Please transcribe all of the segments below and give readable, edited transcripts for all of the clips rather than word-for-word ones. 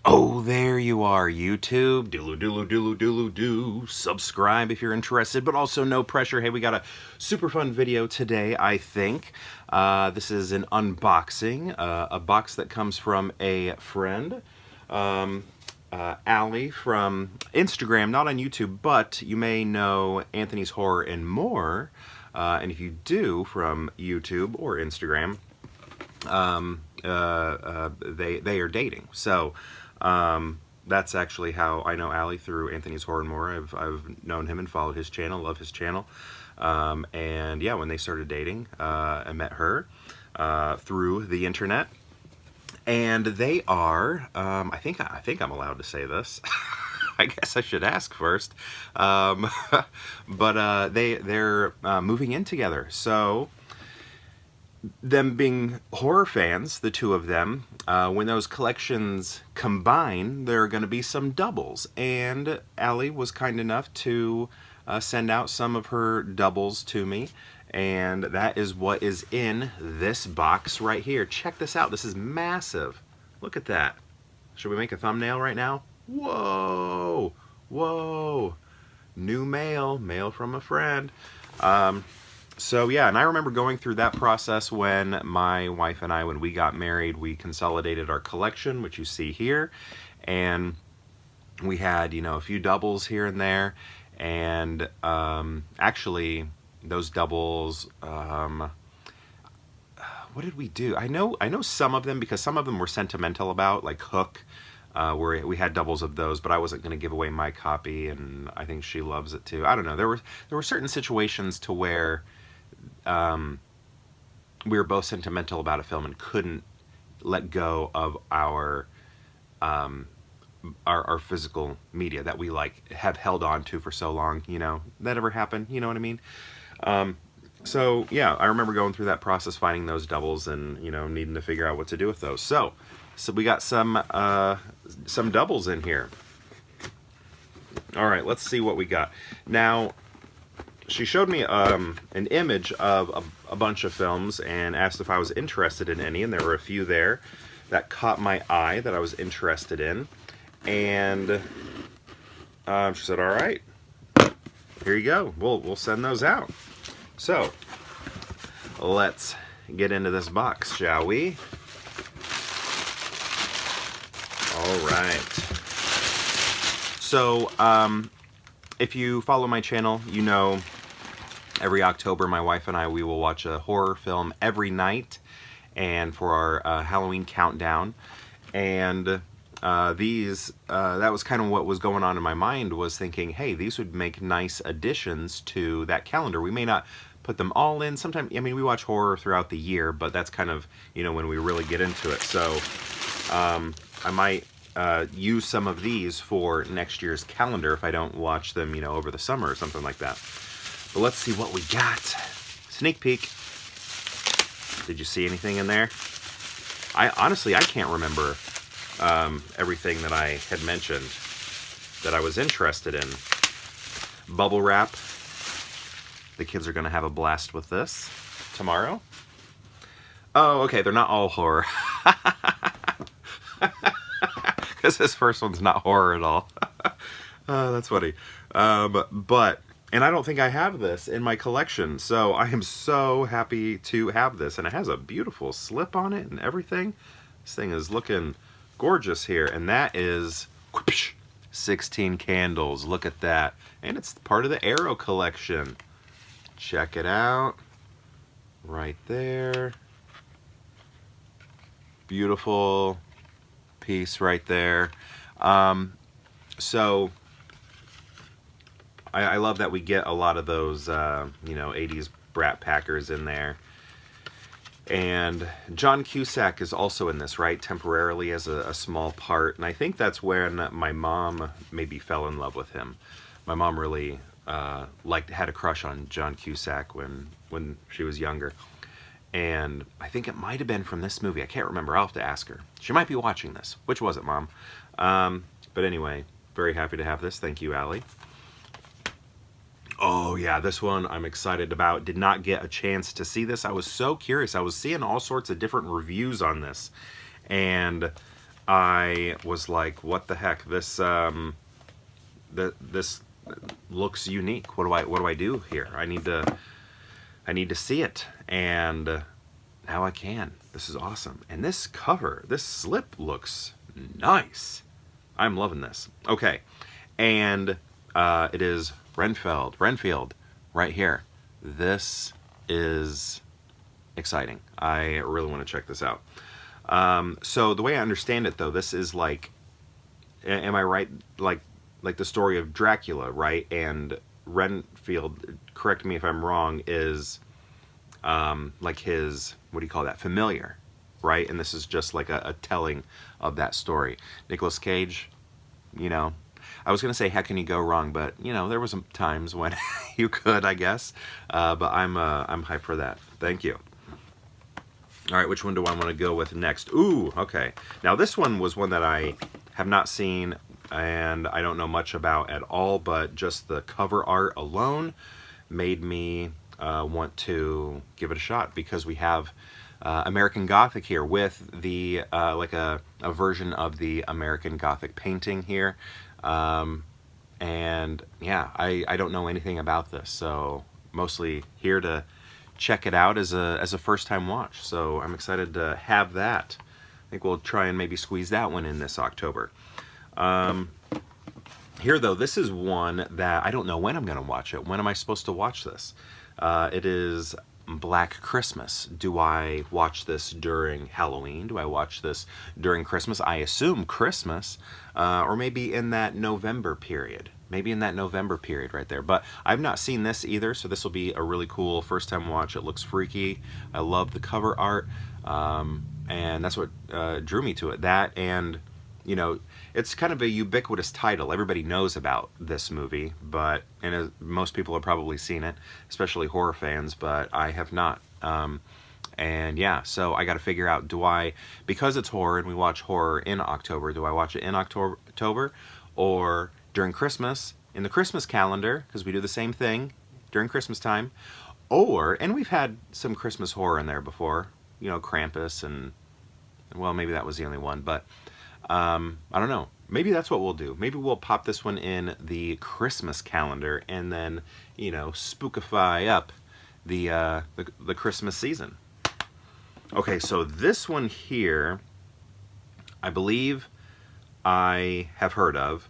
Oh, there you are, YouTube. Do. Subscribe if you're interested, but also no pressure. Hey, we got a super fun video today, I think. This is an unboxing, a box that comes from a friend, Allie from Instagram, not on YouTube, but you may know Anthony's Horror and More. And if you do, from YouTube or Instagram, they are dating. So that's actually how I know Allie, through Anthony's Horror and More. I've known him and followed his channel, love his channel. And yeah, when they started dating, I met her through the internet. And they are, I think I'm allowed to say this. I guess I should ask first. But they're moving in together. So them being horror fans, the two of them, when those collections combine, there are going to be some doubles. And Allie was kind enough to send out some of her doubles to me. And that is what is in this box right here. Check this out. This is massive. Look at that. Should we make a thumbnail right now? Whoa. Whoa. New mail. Mail from a friend. So yeah, and I remember going through that process when my wife and I, when we got married, we consolidated our collection, which you see here, and we had, you know, a few doubles here and there, and actually those doubles, what did we do? I know some of them, because some of them were sentimental about, like Hook, where we had doubles of those, but I wasn't going to give away my copy, and I think she loves it too. I don't know. There were certain situations to where we were both sentimental about a film and couldn't let go of our physical media that we have held on to for so long. You know, that ever happened? You know what I mean? So yeah, I remember going through that process, finding those doubles, and you know, needing to figure out what to do with those. So we got some doubles in here. All right, let's see what we got now. She showed me an image of a bunch of films and asked if I was interested in any, and there were a few there that caught my eye that I was interested in. And she said, "All right, here you go. We'll send those out." So let's get into this box, shall we? All right. So if you follow my channel, you know every October my wife and I, we will watch a horror film every night, and for our Halloween countdown. And that was kind of what was going on in my mind, was thinking, hey, these would make nice additions to that calendar. We may not put them all in. Sometimes, I mean, we watch horror throughout the year, but that's kind of, you know, when we really get into it. So I might use some of these for next year's calendar if I don't watch them, you know, over the summer or something like that. But let's see what we got. Sneak peek. Did you see anything in there? Honestly, I can't remember everything that I had mentioned that I was interested in. Bubble wrap. The kids are going to have a blast with this tomorrow. Oh, okay, they're not all horror. Because this first one's not horror at all. That's funny. And I don't think I have this in my collection, so I am so happy to have this. And it has a beautiful slip on it and everything. This thing is looking gorgeous here. And that is 16 candles. Look at that. And it's part of the Arrow collection. Check it out. Right there. Beautiful piece right there. So I love that we get a lot of those, you know, 80s Brat Packers in there. And John Cusack is also in this, right? Temporarily as a small part. And I think that's when my mom maybe fell in love with him. My mom really had a crush on John Cusack when she was younger. And I think it might have been from this movie. I can't remember. I'll have to ask her. She might be watching this. Which was it, Mom? But anyway, very happy to have this. Thank you, Allie. Oh yeah, this one I'm excited about. Did not get a chance to see this. I was so curious. I was seeing all sorts of different reviews on this. And I was like, what the heck? This looks unique. What do I do here? I need to see it, and now I can. This is awesome. And this cover, this slip looks nice. I'm loving this. Okay, and it is Renfield, right here. This is exciting. I really want to check this out. So the way I understand it, though, this is like, am I right? Like the story of Dracula, right? And Renfield, correct me if I'm wrong, is like his, what do you call that? Familiar, right? And this is just like a telling of that story. Nicolas Cage, you know, I was gonna say how can you go wrong, but you know there was some times when you could, I guess. But I'm hyped for that. Thank you. All right, which one do I want to go with next? Ooh, okay. Now this one was one that I have not seen and I don't know much about at all, but just the cover art alone made me want to give it a shot, because we have American Gothic here with the like a version of the American Gothic painting here. And yeah, I don't know anything about this, so mostly here to check it out as a first time watch. So I'm excited to have that. I think we'll try and maybe squeeze that one in this October. Here though, this is one that I don't know when I'm going to watch it. When am I supposed to watch this? It is Black Christmas. Do I watch this during Halloween? Do I watch this during Christmas? I assume Christmas, or maybe in that November period. Maybe in that November period right there. But I've not seen this either, so this will be a really cool first time watch. It looks freaky. I love the cover art, and that's what drew me to it. That, and you know, it's kind of a ubiquitous title. Everybody knows about this movie, but most people have probably seen it, especially horror fans, but I have not. And yeah, so I got to figure out, because it's horror and we watch horror in October, do I watch it in October or during Christmas, in the Christmas calendar, because we do the same thing during Christmas time, and we've had some Christmas horror in there before, you know, Krampus, and well, maybe that was the only one, but I don't know. Maybe that's what we'll do. Maybe we'll pop this one in the Christmas calendar and then, you know, spookify up the Christmas season. Okay, so this one here, I believe I have heard of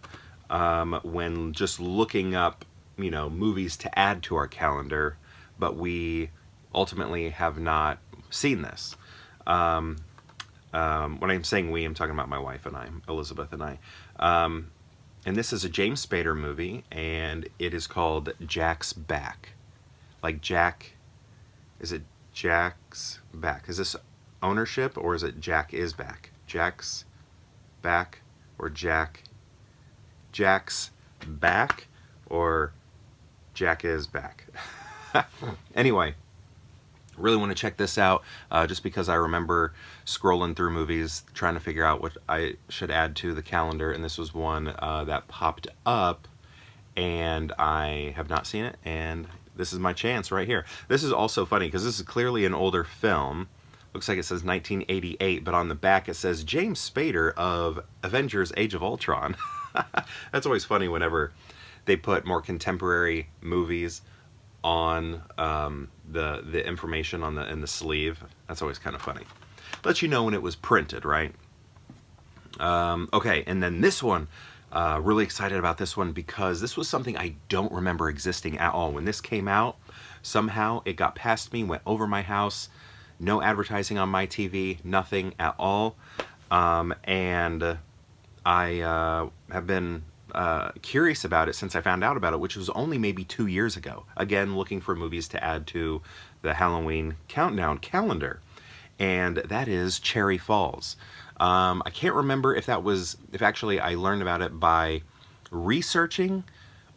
when just looking up, you know, movies to add to our calendar, but we ultimately have not seen this. When I'm saying we, I'm talking about my wife and I, Elizabeth and I. And this is a James Spader movie, and it is called Jack's Back. Like Jack, is it Jack's Back? Is this ownership, or is it Jack is Back? Jack's Back, or Jack's Back, or Jack is Back? Anyway, really want to check this out, just because I remember scrolling through movies trying to figure out what I should add to the calendar, and this was one that popped up, and I have not seen it, and this is my chance right here. This is also funny because this is clearly an older film. Looks like it says 1988, but on the back it says James Spader of Avengers Age of Ultron. That's always funny whenever they put more contemporary movies on the information in the sleeve. That's always kind of funny. Lets you know when it was printed, right? Okay, and then this one, really excited about this one because this was something I don't remember existing at all. When this came out, somehow it got past me, went over my house, no advertising on my TV, nothing at all. And I have been curious about it since I found out about it, which was only maybe 2 years ago. Again, looking for movies to add to the Halloween countdown calendar, and that is Cherry Falls. I can't remember if actually I learned about it by researching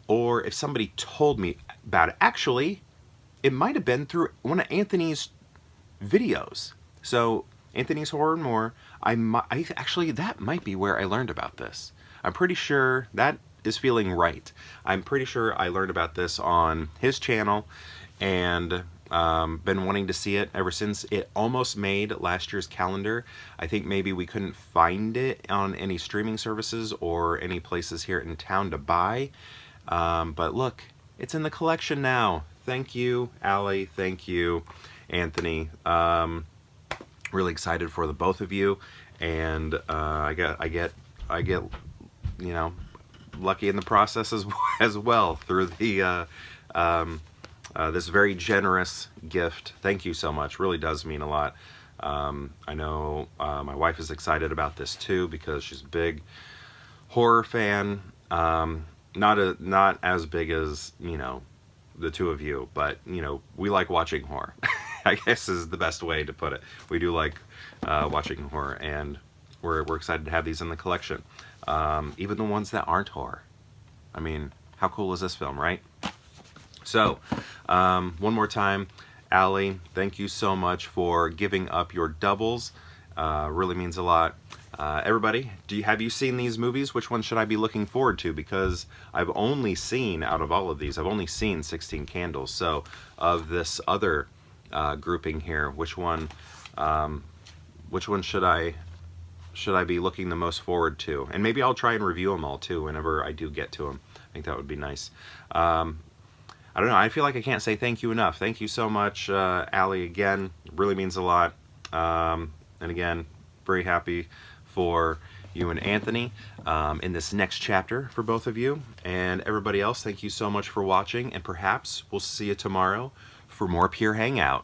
or if somebody told me about it. Actually, it might have been through one of Anthony's videos. So Anthony's Horror and More, actually, that might be where I learned about this. I'm pretty sure that is feeling right. I'm pretty sure I learned about this on his channel, and Been wanting to see it ever since it almost made last year's calendar. I think maybe we couldn't find it on any streaming services or any places here in town to buy. But look, it's in the collection now. Thank you, Allie. Thank you, Anthony. Really excited for the both of you, and I get, you know, lucky in the process as well through the this very generous gift. Thank you so much. Really does mean a lot. I know my wife is excited about this too because she's a big horror fan. Not as big as, you know, the two of you, but, you know, we like watching horror. I guess is the best way to put it. We do like watching horror, and we're excited to have these in the collection. Even the ones that aren't horror. I mean, how cool is this film, right? So, one more time, Allie, thank you so much for giving up your doubles. Really means a lot. Everybody, have you seen these movies? Which one should I be looking forward to? Because I've only seen, out of all of these, I've only seen 16 Candles. So, of this other grouping here, which one should I be looking the most forward to? And maybe I'll try and review them all too whenever I do get to them. I think that would be nice. I don't know. I feel like I can't say thank you enough. Thank you so much, Allie, again. It really means a lot. And again, very happy for you and Anthony in this next chapter for both of you. And everybody else, thank you so much for watching. And perhaps we'll see you tomorrow for more Pure Hangout.